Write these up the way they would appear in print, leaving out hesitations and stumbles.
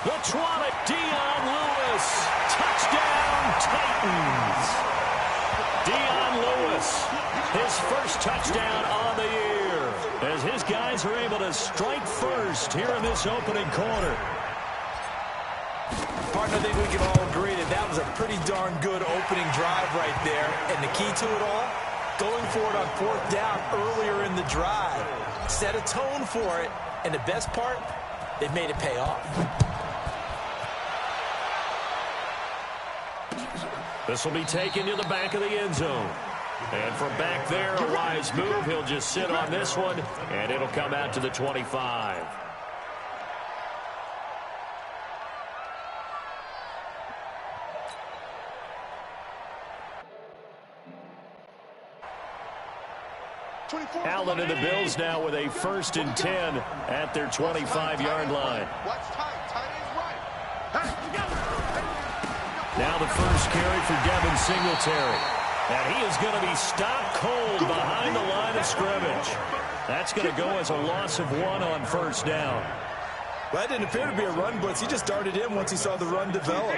Latronic Dion Lewis. Touchdown, Titans. Dion Lewis, his first touchdown on the year, as his guys are able to strike first here in this opening quarter. Partner, I think we can all agree that that was a pretty darn good opening drive right there. And the key to it all, going for it on fourth down earlier in the drive. Set a tone for it, and the best part, they've made it pay off. This will be taken to the back of the end zone. And from back there, a wise move. He'll just sit on this one, and it'll come out to the 25. Allen and the Bills now with a 1st and 10 at their 25-yard line. Now the first carry for Devin Singletary. And he is going to be stopped cold behind the line of scrimmage. That's going to go as a loss of 1 on 1st down. Well, that didn't appear to be a run blitz. He just darted in once he saw the run develop.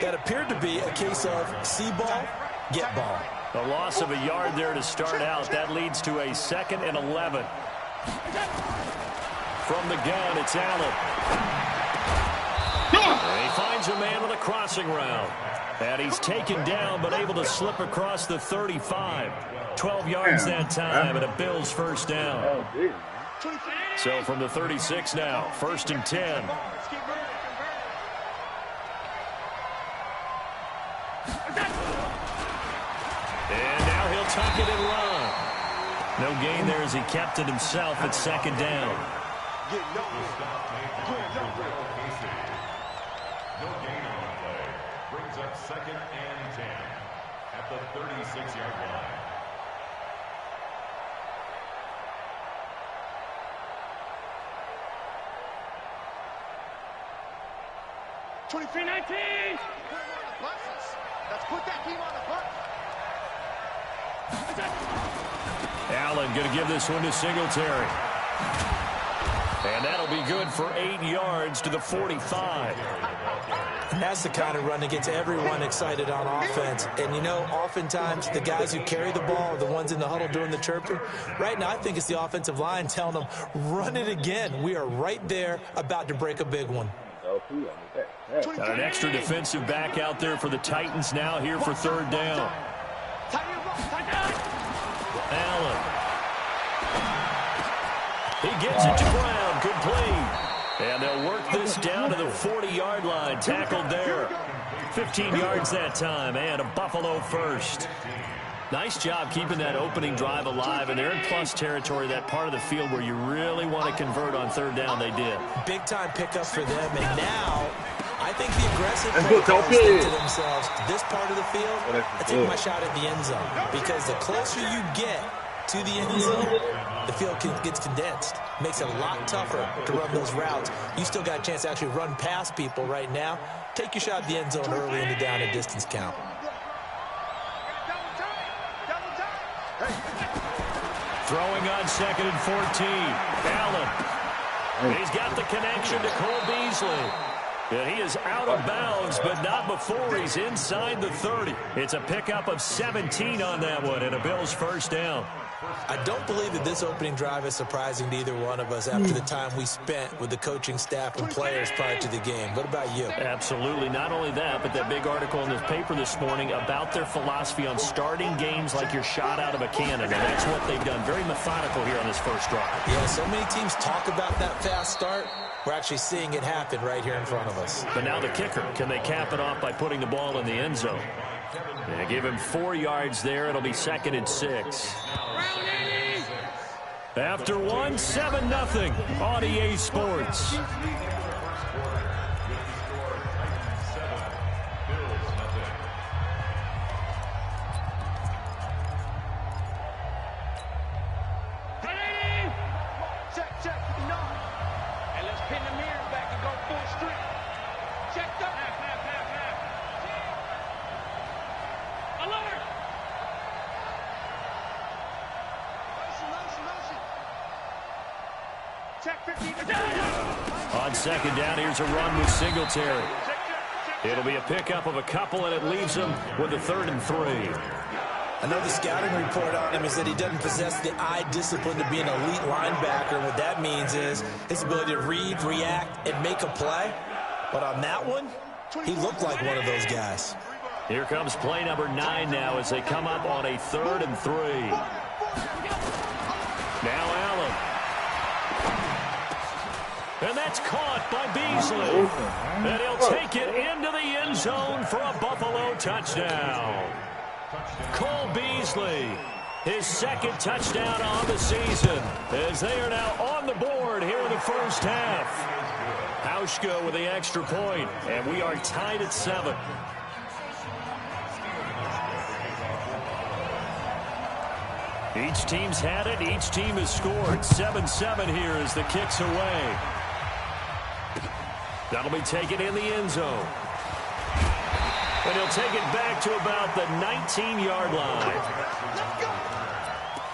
That appeared to be a case of see ball, get ball. A loss of a yard there to start out. That leads to a 2nd and 11. From the gun, it's Allen. And he finds a man with a crossing route. And he's taken down, but able to slip across the 35. 12 yards that time, and a Bills 1st down. So from the 36 now, 1st and 10. And now he'll tuck it and run. No gain there as he kept it himself at 2nd down. No gain on the play. Brings up 2nd and 10 at the 36-yard line. Let's put that team on the bus. Allen going to give this one to Singletary. And that'll be good for 8 yards to the 45. And that's the kind of run that gets everyone excited on offense. And, you know, oftentimes the guys who carry the ball are the ones in the huddle doing the chirping. Right now, I think it's the offensive line telling them, run it again. We are right there about to break a big one. Got an extra defensive back out there for the Titans now here for 3rd down. Allen. He gets it to Brown. Complete. And they'll work this down to the 40-yard line. Tackled there. 15 yards that time, and a Buffalo 1st. Nice job keeping that opening drive alive, and they're in plus territory, that part of the field where you really want to convert on 3rd down. They did. Big-time pickup for them, and now I think the aggressive players think to themselves, this part of the field, I take my shot at the end zone, because the closer you get to the end zone, the field gets condensed. Makes it a lot tougher to run those routes. You still got a chance to actually run past people right now. Take your shot at the end zone early in the down and distance count. Throwing on 2nd and 14. Allen. He's got the connection to Cole Beasley. And he is out of bounds, but not before he's inside the 30. It's a pickup of 17 on that one, and a Bills 1st down. I don't believe that this opening drive is surprising to either one of us after the time we spent with the coaching staff and players prior to the game. What about you? Absolutely. Not only that, but that big article in the paper this morning about their philosophy on starting games like you're shot out of a cannon. And that's what they've done. Very methodical here on this first drive. Yeah, so many teams talk about that fast start. We're actually seeing it happen right here in front of us. But now the kicker. Can they cap it off by putting the ball in the end zone? They give him 4 yards there. It'll be 2nd and 6. After 1, 7-0 on EA Sports. Check On second down, here's a run with Singletary. It'll be a pickup of a couple, and it leaves him with a 3rd and 3. I know the scouting report on him is that he doesn't possess the eye discipline to be an elite linebacker. What that means is his ability to read, react, and make a play. But on that one, he looked like one of those guys. Here comes play number 9 now as they come up on a 3rd and 3. Now Allen. And that's caught by Beasley. And he'll take it into the end zone for a Buffalo touchdown. Cole Beasley, his 2nd touchdown on the season, as they are now on the board here in the first half. Hauschka with the extra point, and we are tied at 7. Each team's had it. Each team has scored. 7-7 here as the kick's away. That'll be taken in the end zone. And he'll take it back to about the 19-yard line. Let's go.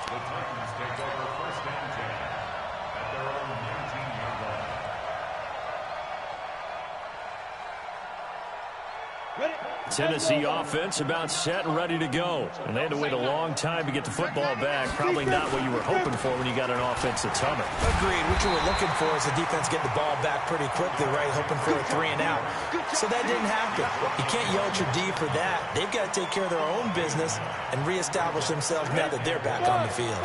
The Titans take over 1st and 10 at their own 19-yard line. Tennessee offense about set and ready to go. And they had to wait a long time to get the football back. Probably not what you were hoping for when you got an offense that's humming. Agreed. What you were looking for is the defense getting the ball back pretty quickly, right? Hoping for a 3 and out. So that didn't happen. You can't yell at your D for that. They've got to take care of their own business and reestablish themselves now that they're back on the field.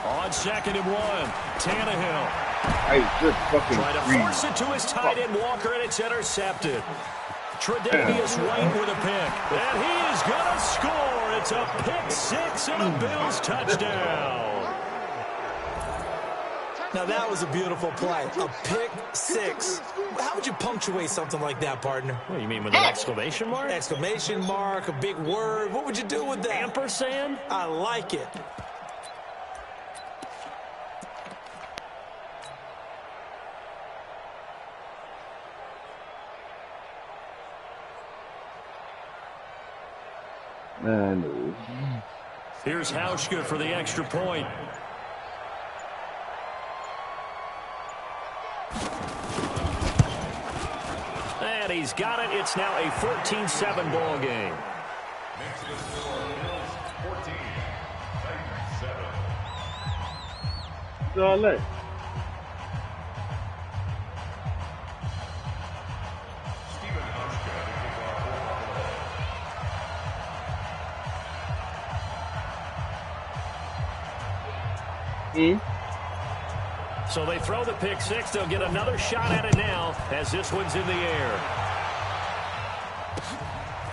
On 2nd and 1, Tannehill. Trying to force it to his tight end Walker, and it's intercepted. Tre'Davious White with a pick, and he is going to score. It's a pick 6 and a Bills touchdown. Now that was a beautiful play, a pick 6. How would you punctuate something like that, partner? What do you mean, with an exclamation mark? Exclamation mark, a big word. What would you do with that? Ampersand? I like it. Here's Hauschka for the extra point. And he's got it. It's now a 14-7 ball game. Next to the score, Bills 14, Titans 7. Dale. Stephen Hauschka to kick off for Buffalo. So they throw the pick 6. They'll get another shot at it now as this one's in the air.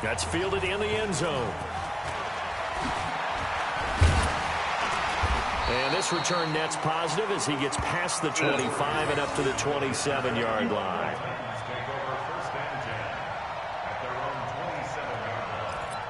That's fielded in the end zone. And this return net's positive as he gets past the 25 and up to the 27-yard line. Take over 1st and 10 at their own 27-yard line.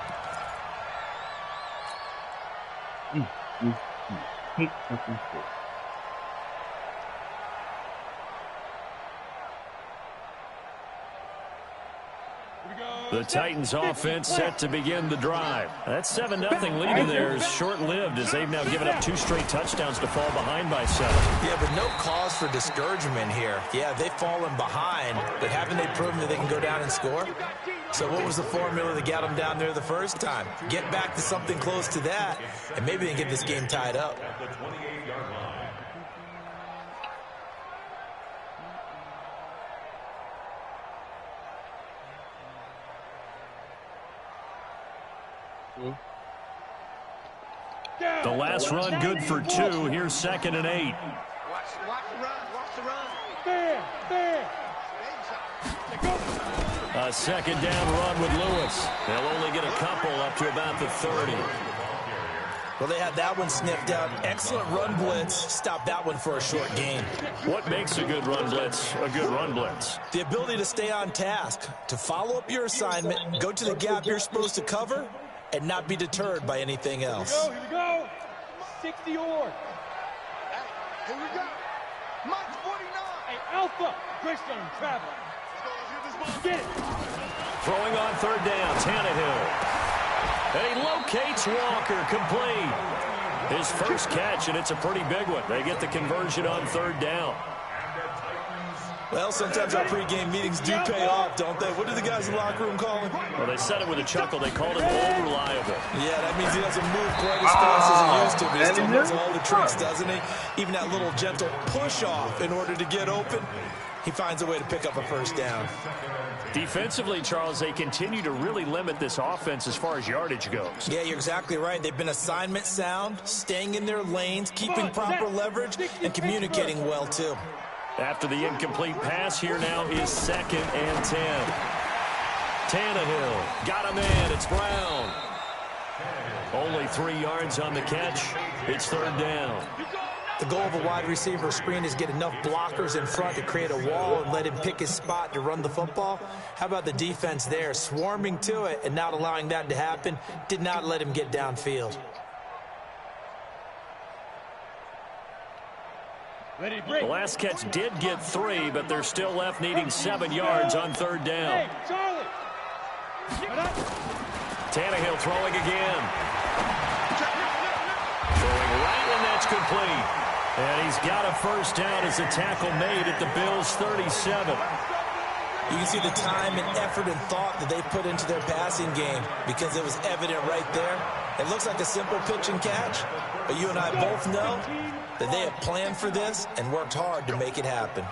The Titans offense set to begin the drive. That 7-0 lead in there is short-lived as they've now given up 2 straight touchdowns to fall behind by 7. Yeah, but no cause for discouragement here. Yeah, they've fallen behind, but haven't they proven that they can go down and score? So what was the formula that got them down there the first time? Get back to something close to that, and maybe they can get this game tied up. At the 28-yard line. The last run good for 2. Here's 2nd and 8. Watch the run. Watch the run. A 2nd down run with Lewis. They'll only get a couple up to about the 30. Well, they had that one sniffed out. Excellent run blitz. Stop that one for a short gain. What makes a good run blitz a good run blitz? The ability to stay on task, to follow up your assignment, go to the gap you're supposed to cover, and not be deterred by anything else. Here we go. 60 yards. Here we go. Mike 49. Hey, Alpha. Christian travel. Get it. Throwing on 3rd down, Tannehill. And he locates Walker, complete. His first catch, and it's a pretty big one. They get the conversion on 3rd down. Well, sometimes our pregame meetings do pay off, don't they? What do the guys in the locker room call him? Well, they said it with a chuckle. They called him unreliable. Yeah, that means he doesn't move quite as fast as he used to, but he still knows all the tricks, doesn't he? Even that little gentle push-off in order to get open, he finds a way to pick up a first down. Defensively, Charles, they continue to really limit this offense as far as yardage goes. Yeah, you're exactly right. They've been assignment sound, staying in their lanes, keeping proper leverage, and communicating well, too. After the incomplete pass, here now is 2nd and 10. Tannehill got a man. It's Brown. Only 3 yards on the catch. It's 3rd down. The goal of a wide receiver screen is get enough blockers in front to create a wall and let him pick his spot to run the football. How about the defense there, swarming to it and not allowing that to happen? Did not let him get downfield. The last catch did get 3, but they're still left needing 7 yards on 3rd down. Tannehill throwing again. Throwing right, and that's complete. And he's got a first down as a tackle made at the Bills' 37. You can see the time and effort and thought that they put into their passing game because it was evident right there. It looks like a simple pitch and catch, but you and I both know that they have planned for this and worked hard to make it happen.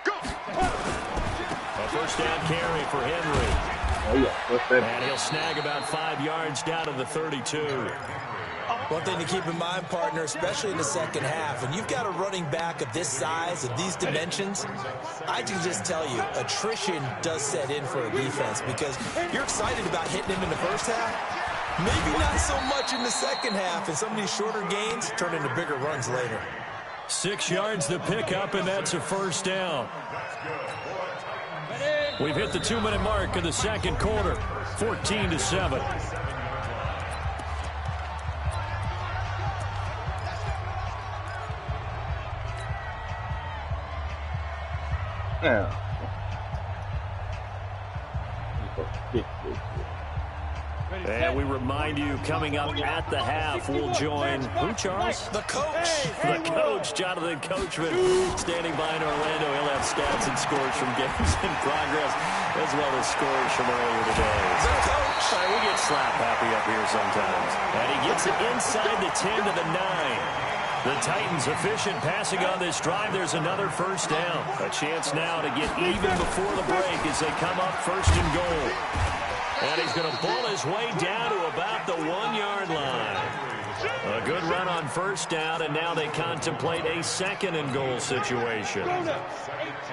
A first down carry for Henry. And he'll snag about 5 yards down to the 32. One thing to keep in mind, partner, especially in the second half, when you've got a running back of this size, of these dimensions, I can just tell you, attrition does set in for a defense because you're excited about hitting him in the first half. Maybe not so much in the second half, and some of these shorter gains turn into bigger runs later. 6 yards to pick up, and that's a first down. We've hit the 2-minute mark of the second quarter, 14-7. Yeah. And we remind you, coming up at the half, we'll join, who, Charles? The coach. The coach, Jonathan Coachman, standing by in Orlando. He'll have stats and scores from games in progress, as well as scores from earlier today. The coach. We get slap happy up here sometimes. And he gets it inside the 10 to the 9. The Titans efficient passing on this drive. There's another first down. A chance now to get even before the break as they come up 1st and goal. And he's going to pull his way down to about the 1-yard line. A good run on first down, and now they contemplate a 2nd and goal situation.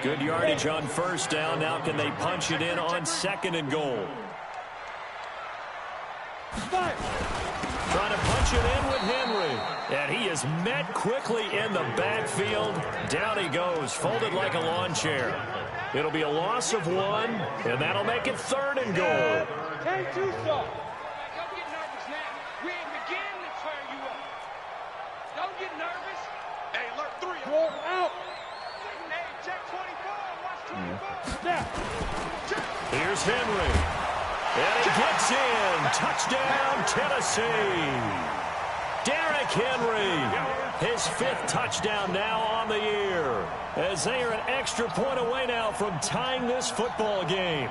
Good yardage on first down. Now can they punch it in on 2nd and goal? Trying to punch it in with Henry. And he is met quickly in the backfield. Down he goes, folded like a lawn chair. It'll be a loss of 1, and that'll make it 3rd and goal. Can't do so. Don't get nervous now. We ain't beginning to tear you up. Don't get nervous. Hey, look, 3. Throw out. Hey, check 24. Watch 24. Here's Henry. And he gets in. Touchdown, Tennessee. Derrick Henry, his 5th touchdown now on the year, as they are an extra point away now from tying this football game.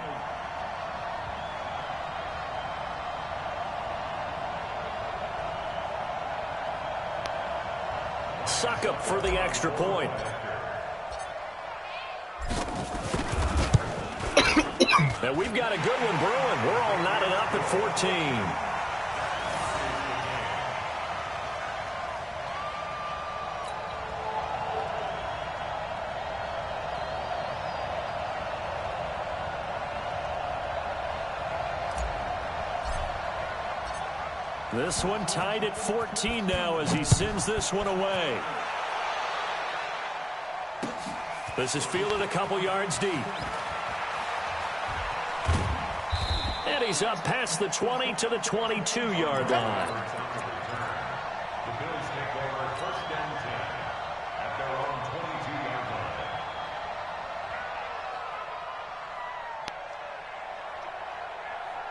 Succop for the extra point. And we've got a good one brewing. We're all knotted up at 14. This one tied at 14 now as he sends this one away. This is fielded a couple yards deep. And he's up past the 20 to the 22-yard line. The Bills take over 1st and 10 at their own 22-yard line.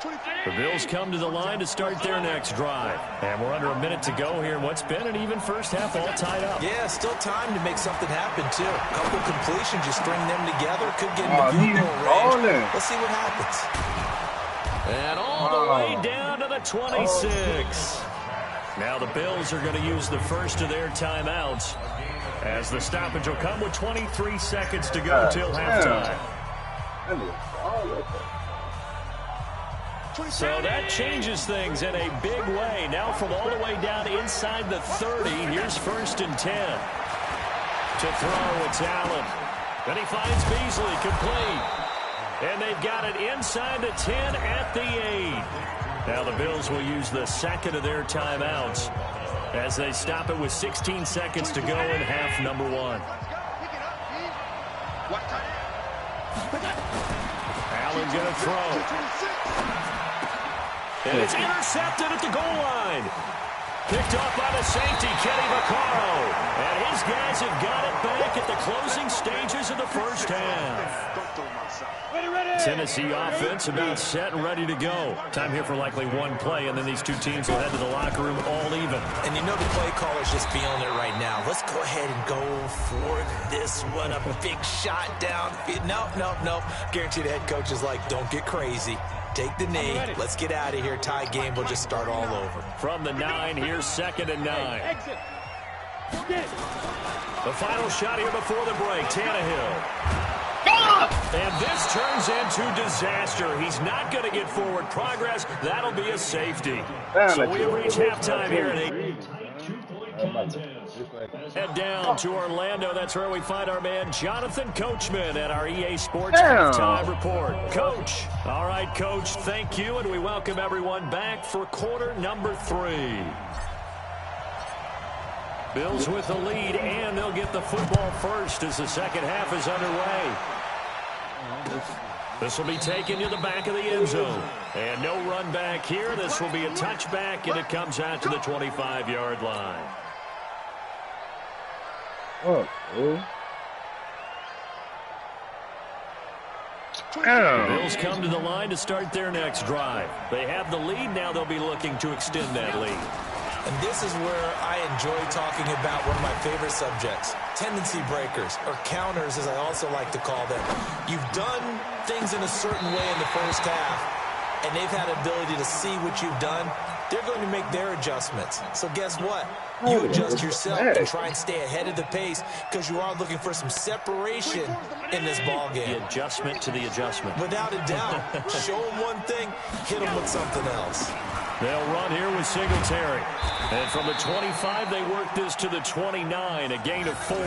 The Bills come to the line to start their next drive. And we're under a minute to go here in what's been an even first half, all tied up. Yeah, still time to make something happen, too. A couple completions, you string them together, could get into field goal range. Let's see what happens. And all the way down to the 26. Now the Bills are going to use the first of their timeouts, as the stoppage will come with 23 seconds to go till halftime. So that changes things in a big way. Now from all the way down inside the 30, here's 1st and 10. To throw, it's Allen. Then he finds Beasley, complete. And they've got it inside the 10 at the 8. Now the Bills will use the second of their timeouts as they stop it with 16 seconds to go in half number 1. Allen going to throw. And it's intercepted at the goal line. Picked up by the safety, Kenny Vaccaro. And his guys have got it back at the closing stages of the first half. Tennessee offense about set and ready to go. Time here for likely one play, and then these two teams will head to the locker room all even. And you know the play caller's just feeling it right now. Let's go ahead and go for this one. A big shot down. Nope. Guaranteed the head coach is like, don't get crazy. Take the knee. Let's get out of here. Tie game. We'll just start all over. From the 9, here's 2nd and 9. The final shot here before the break. Tannehill. And this turns into disaster. He's not going to get forward progress. That'll be a safety. So we reach halftime here at 8. Head down to Orlando. That's where we find our man Jonathan Coachman at our EA Sports Halftime Report. Coach. All right, Coach, thank you, and we welcome everyone back for quarter number 3. Bills with the lead, and they'll get the football first as the second half is underway. This will be taken to the back of the end zone. And no run back here. This will be a touchback, and it comes out to the 25-yard line. The Bills come to the line to start their next drive. They have the lead. Now they'll be looking to extend that lead. And this is where I enjoy talking about one of my favorite subjects, tendency breakers, or counters as I also like to call them. You've done things in a certain way in the first half, and they've had the ability to see what you've done. They're going to make their adjustments. So guess what? You adjust yourself and try and stay ahead of the pace because you are looking for some separation in this ball game. The adjustment to the adjustment. Without a doubt. Show them one thing, hit them with something else. They'll run here with Singletary. And from the 25, they work this to the 29, a gain of 4.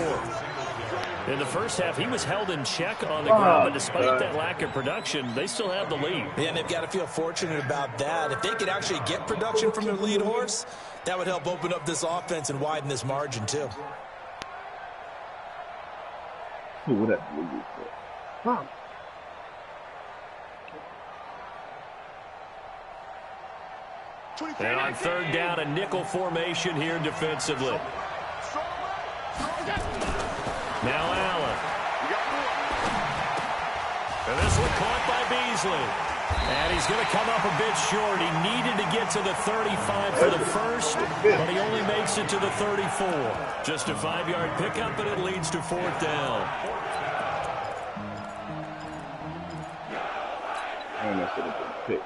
In the first half, he was held in check on the ground, but despite that lack of production, they still have the lead. Yeah, and they've got to feel fortunate about that. If they could actually get production from their lead horse, that would help open up this offense and widen this margin, too. And on 3rd down, a nickel formation here defensively. Now Allen. And this one caught by Beasley. And he's going to come up a bit short. He needed to get to the 35 for the first, but he only makes it to the 34. Just a 5-yard pickup, and it leads to 4th down. And that should have been picked.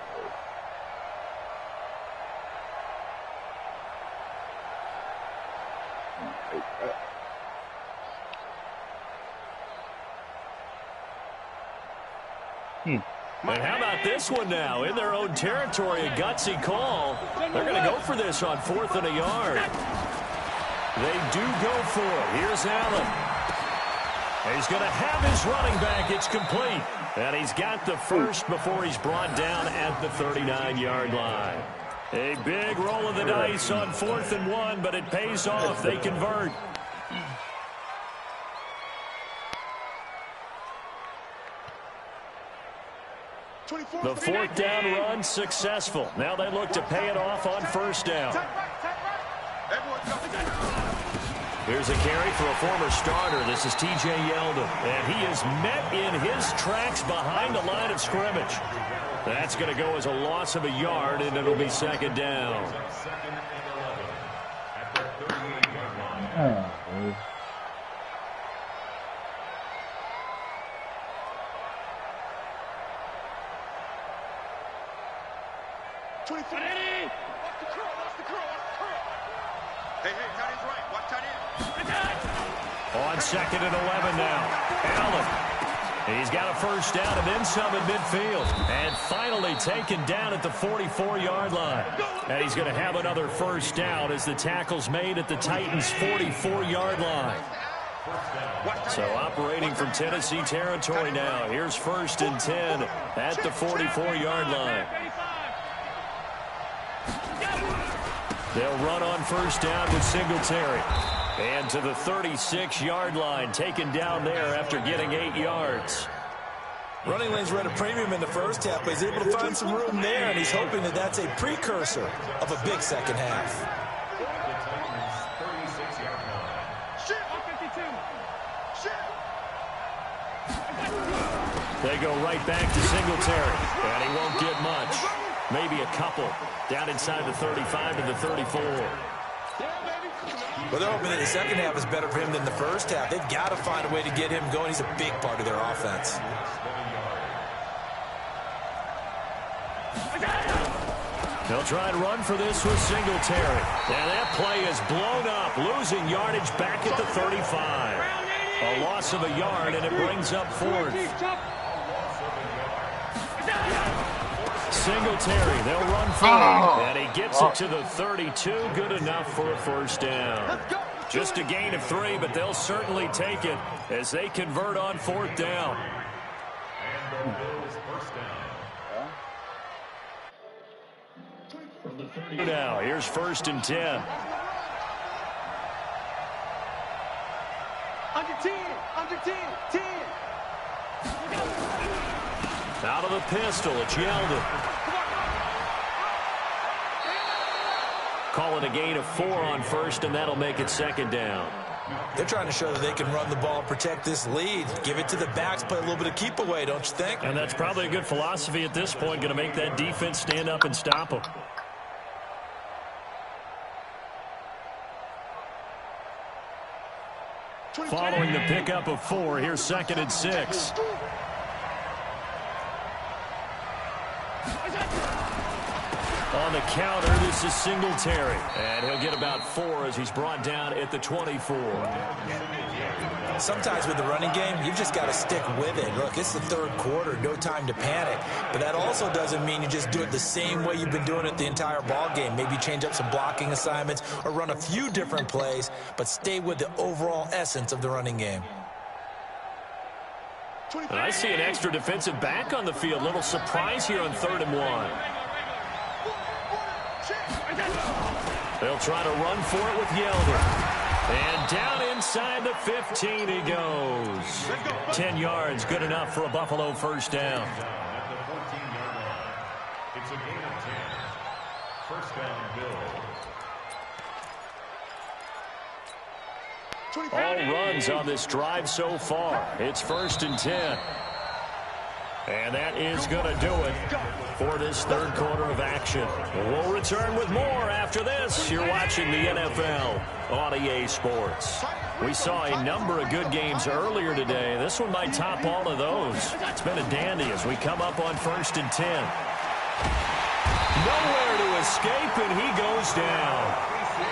And how about this one now? In their own territory, a gutsy call. They're going to go for this on 4th and a yard. They do go for it. Here's Allen. And he's going to have his running back. It's complete. And he's got the first before he's brought down at the 39-yard line. A big roll of the dice on 4th and 1, but it pays off. They convert. The 4th down run successful. Now they look to pay it off on 1st down. Here's a carry for a former starter. This is T.J. Yeldon. And he is met in his tracks behind the line of scrimmage. That's going to go as a loss of a yard, and it'll be second down. Second and 11 at the 38-yard line. 24. Watch the curl. Hey, tight end's right. Watch tight end. On second and 11 now. Allen. He's got a first down and then some at midfield. And finally taken down at the 44-yard line. And he's going to have another first down as the tackle's made at the Titans' 44-yard line. So operating from Tennessee territory now. Here's first and 10 at the 44-yard line. They'll run on first down with Singletary. And to the 36-yard line, taken down there after getting 8 yards. Running lanes were at a premium in the first half, but he's able to find some room there, and he's hoping that that's a precursor of a big second half. They go right back to Singletary, and he won't get much. Maybe a couple down inside the 35 to the 34. Well, they're hoping that the second half is better for him than the first half. They've got to find a way to get him going. He's a big part of their offense. They'll try and run for this with Singletary. And that play is blown up, losing yardage back at the 35. A loss of a yard, and it brings up fourth. Singletary, they'll run for him, and he gets it to the 32. Good enough for a first down. Just a gain of 3, but they'll certainly take it as they convert on fourth down. And the Bills first down. Now, here's first and 10. Under 10, 10. Out of the pistol, it's Yeldon. Call it a gain of 4 on first, and that'll make it second down. They're trying to show that they can run the ball, protect this lead, give it to the backs, play a little bit of keep away, don't you think? And that's probably a good philosophy at this point, going to make that defense stand up and stop them. Following the pickup of 4, here's second and 6. On the counter, this is Singletary. And he'll get about 4 as he's brought down at the 24. Sometimes with the running game, you've just got to stick with it. Look, it's the third quarter, no time to panic. But that also doesn't mean you just do it the same way you've been doing it the entire ball game. Maybe change up some blocking assignments or run a few different plays, but stay with the overall essence of the running game. And I see an extra defensive back on the field. Little surprise here on 3rd and 1. They'll try to run for it with Yeldon. And down inside the 15 he goes. 10 yards, good enough for a Buffalo first down. At the 14-yard line. It's a gain of 10. First down, Bills. All runs on this drive so far. It's first and 10. And that is going to do it for this third quarter of action. We'll return with more after this. You're watching the NFL on EA Sports. We saw a number of good games earlier today. This one might top all of those. It's been a dandy as we come up on first and 10. Nowhere to escape, and he goes down.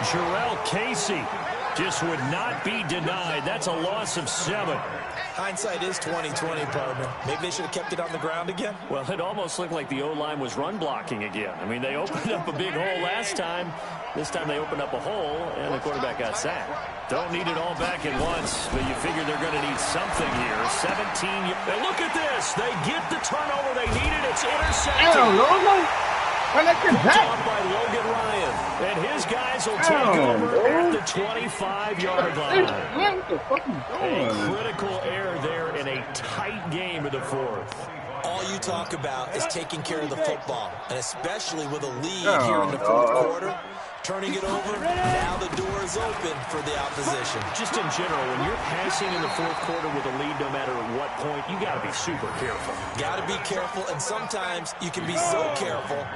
Jarrell Casey just would not be denied. That's a loss of 7. Hindsight is 20/20, partner. Maybe they should have kept it on the ground again. Well, it almost looked like the O-line was run blocking again. I mean, they opened up a big hole last time. This time they opened up a hole, and the quarterback got sacked. Don't need it all back at once, but you figure they're going to need something here. 17. And look at this. They get the turnover they needed. It's intercepted. Off by Logan Ryan. And his guys will take over at the 25-yard line. A critical error there in a tight game of the fourth. All you talk about is taking care of the football, and especially with a lead here in the fourth quarter. Turning it over, now the door is open for the opposition. Just in general, when you're passing in the fourth quarter with a lead, no matter at what point, you got to be super careful. Got to be careful, and sometimes you can be so careful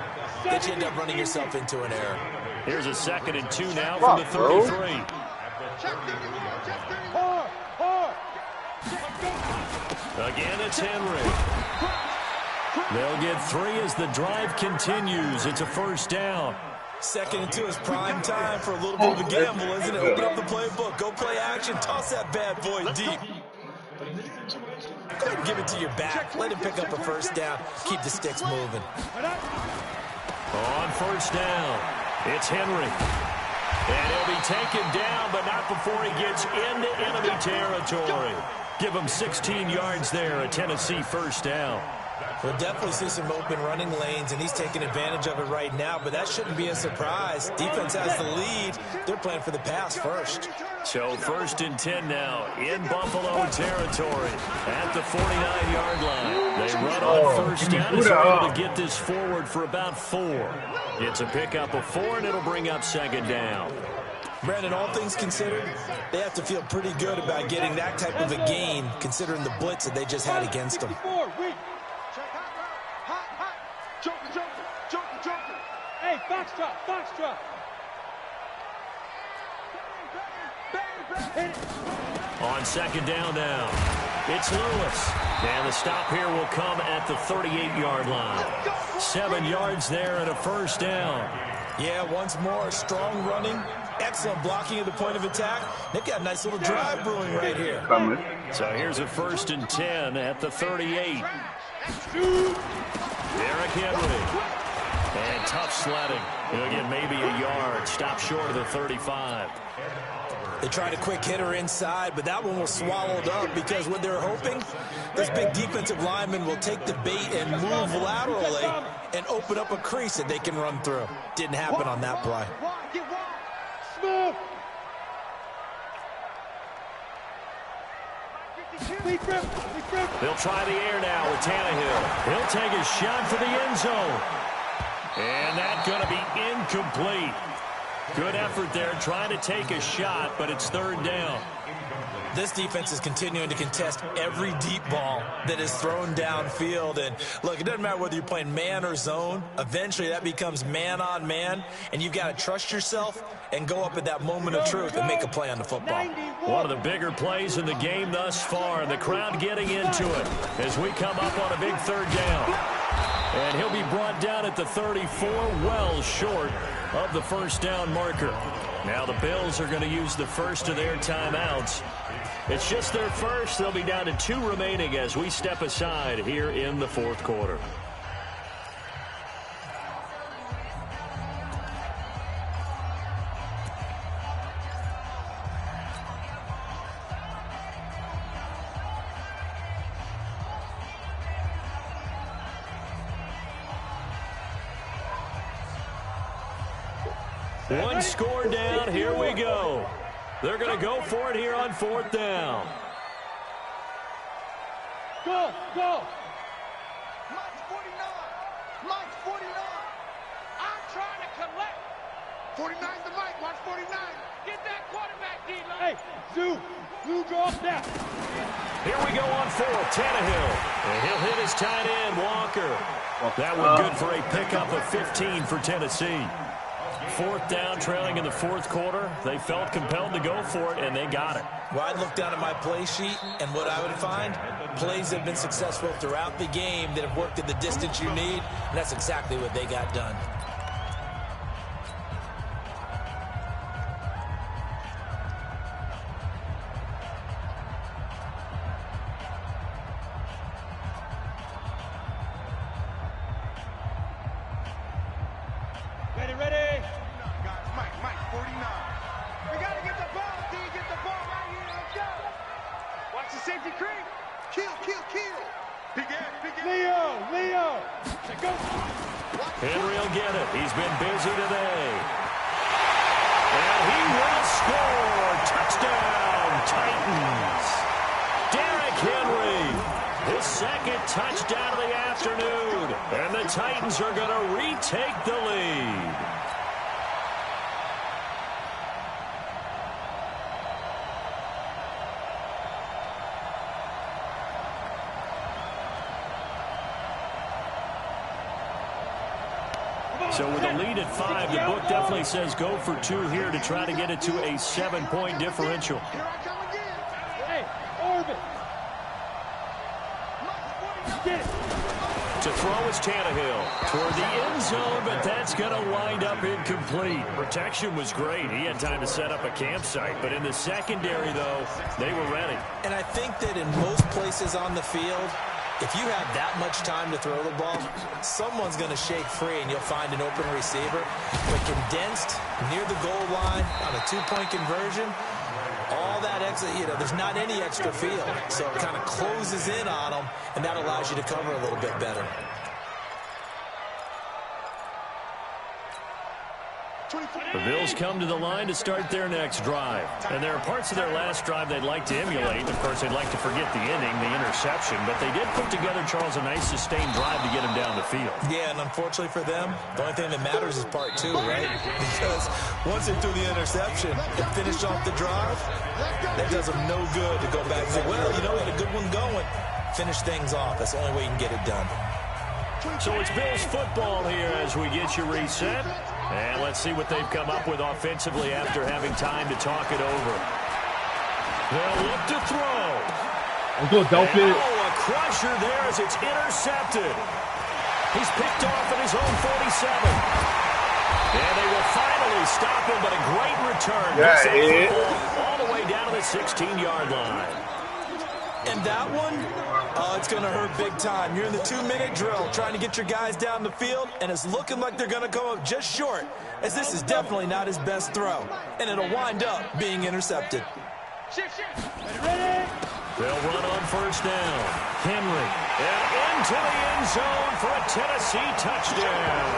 that you end up running yourself into an error. Here's a 2nd and 2 now from the 33. Again, it's Henry. They'll get 3 as the drive continues. It's a 1st down. 2nd and 2 is prime time for a little bit of a gamble, isn't it? Open up the playbook, go play action, toss that bad boy deep. Go ahead and give it to your back. Let him pick up a 1st down. Keep the sticks moving. On 1st down, it's Henry. And he'll be taken down, but not before he gets into enemy territory. Give him 16 yards there, a Tennessee 1st down. We'll definitely see some open running lanes, and he's taking advantage of it right now, but that shouldn't be a surprise. Defense has the lead. They're playing for the pass first. So 1st and 10 now in Buffalo territory at the 49-yard line. They run on 1st down as they're able to get this forward for about 4. It's a pickup of 4, and it'll bring up 2nd down. Brandon, all things considered, they have to feel pretty good about getting that type of a gain, considering the blitz that they just had against them. Hey, Foxtrot. On 2nd down now, it's Lewis. And the stop here will come at the 38-yard line. 7 yards there and a 1st down. Yeah, once more, strong running, excellent blocking at the point of attack. They've got a nice little drive brewing right here. So here's a 1st and 10 at the 38. Derrick Henry. And tough sledding. He'll get maybe a yard. Stop short of the 35. They tried a quick hitter inside, but that one was swallowed up because what they're hoping, this big defensive lineman will take the bait and move laterally and open up a crease that they can run through. Didn't happen on that play. They'll try the air now with Tannehill. He'll take a shot for the end zone. And that's going to be incomplete. Good effort there, trying to take a shot, but it's 3rd down. This defense is continuing to contest every deep ball that is thrown downfield. And look, it doesn't matter whether you're playing man or zone. Eventually, that becomes man on man, and you've got to trust yourself and go up at that moment of truth and make a play on the football. One of the bigger plays in the game thus far, and the crowd getting into it as we come up on a big 3rd down. And he'll be brought down at the 34, well short of the 1st down marker. Now the Bills are going to use the first of their timeouts. It's just their first. They'll be down to 2 remaining as we step aside here in the 4th quarter. One score down. Here we go. They're going to go for it here on 4th down. Go. Mike's 49. I'm trying to collect. 49's the Mike. Watch 49. Get that quarterback, D-line. Hey, Zoo, go up there. Here we go on 4th. Tannehill. And he'll hit his tight end, Walker. That one good for a pickup of 15 for Tennessee. 4th down, trailing in the 4th quarter. They felt compelled to go for it, and they got it. Well, I'd look down at my play sheet, and what I would find, plays that have been successful throughout the game that have worked at the distance you need, and that's exactly what they got done. Ready. Mike, 49. We got to get the ball, D. Get the ball right here. Let's go. Watch the safety creep. Kill. Big ass. Leo. Go. Henry will get it. He's been busy today. And he will score. Touchdown, Titans. Derrick Henry, his 2nd touchdown of the afternoon. And the Titans are going to retake the lead. So with a lead at 5, the book definitely says go for 2 here to try to get it to a 7-point differential. Here I come again. Hey, orbit. To throw is Tannehill toward the end zone, but that's going to wind up incomplete. Protection was great. He had time to set up a campsite, but in the secondary, though, they were ready. And I think that in most places on the field, if you have that much time to throw the ball, someone's going to shake free and you'll find an open receiver. But condensed near the goal line on a 2-point conversion, all that extra, there's not any extra field. So it kind of closes in on them, and that allows you to cover a little bit better. The Bills come to the line to start their next drive. And there are parts of their last drive they'd like to emulate. Of course, they'd like to forget the inning, the interception. But they did put together, Charles, a nice sustained drive to get him down the field. Yeah, and unfortunately for them, the only thing that matters is part 2, right? Because once they threw the interception and finished off the drive, that does them no good to go back and say, well, we had a good one going. Finish things off. That's the only way you can get it done. So it's Bills football here as we get you reset. And let's see what they've come up with offensively after having time to talk it over. They'll look to throw. A crusher there as it's intercepted. He's picked off at his own 47. And they will finally stop him, but a great return. All the way down to the 16-yard line. And that one, it's going to hurt big time. You're in the 2-minute drill trying to get your guys down the field, and it's looking like they're going to come up just short, as this is definitely not his best throw. And it'll wind up being intercepted. They'll run on first down. Henry, and into the end zone for a Tennessee touchdown.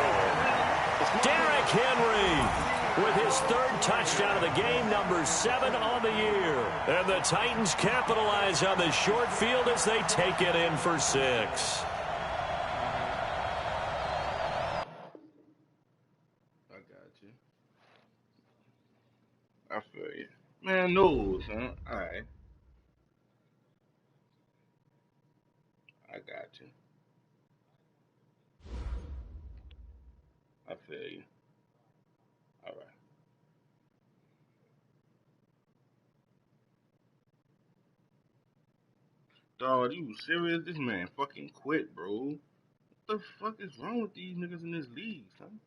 Derrick Henry with his 3rd touchdown of the game, number 7 on the year. And the Titans capitalize on the short field as they take it in for 6. I got you. I feel you. Man, no, son. All right. I got you. I feel you. All right. Dog, you serious? This man fucking quit, bro. What the fuck is wrong with these niggas in this league, son?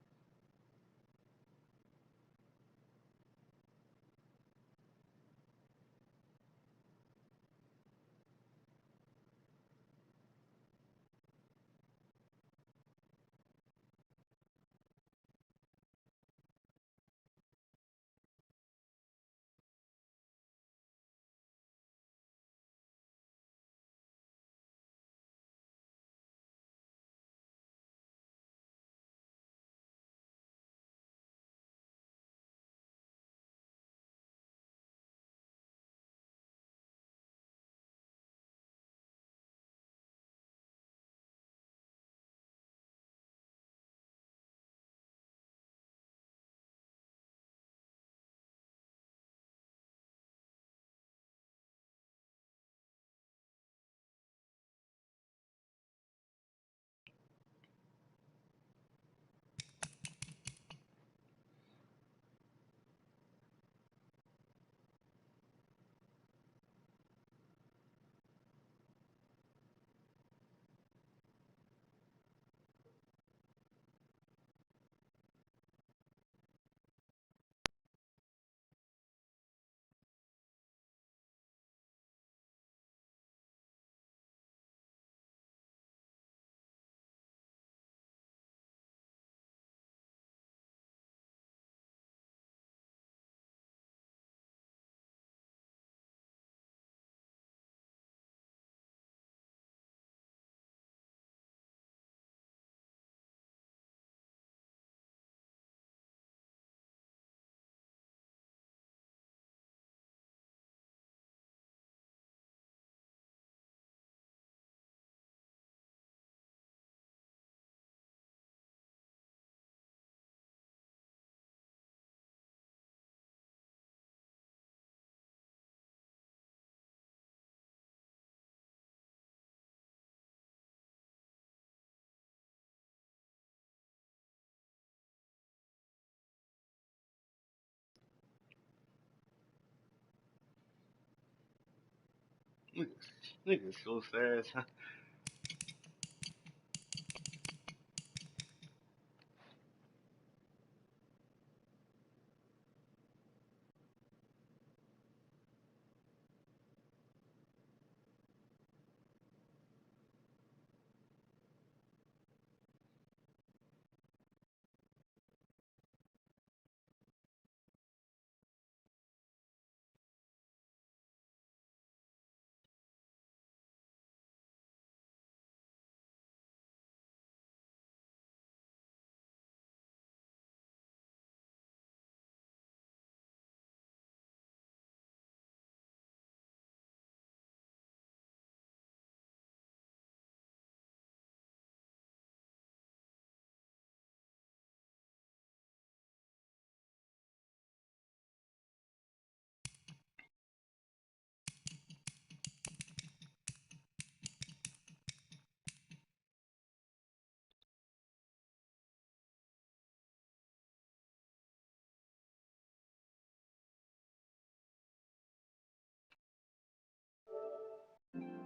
Nigga so sad.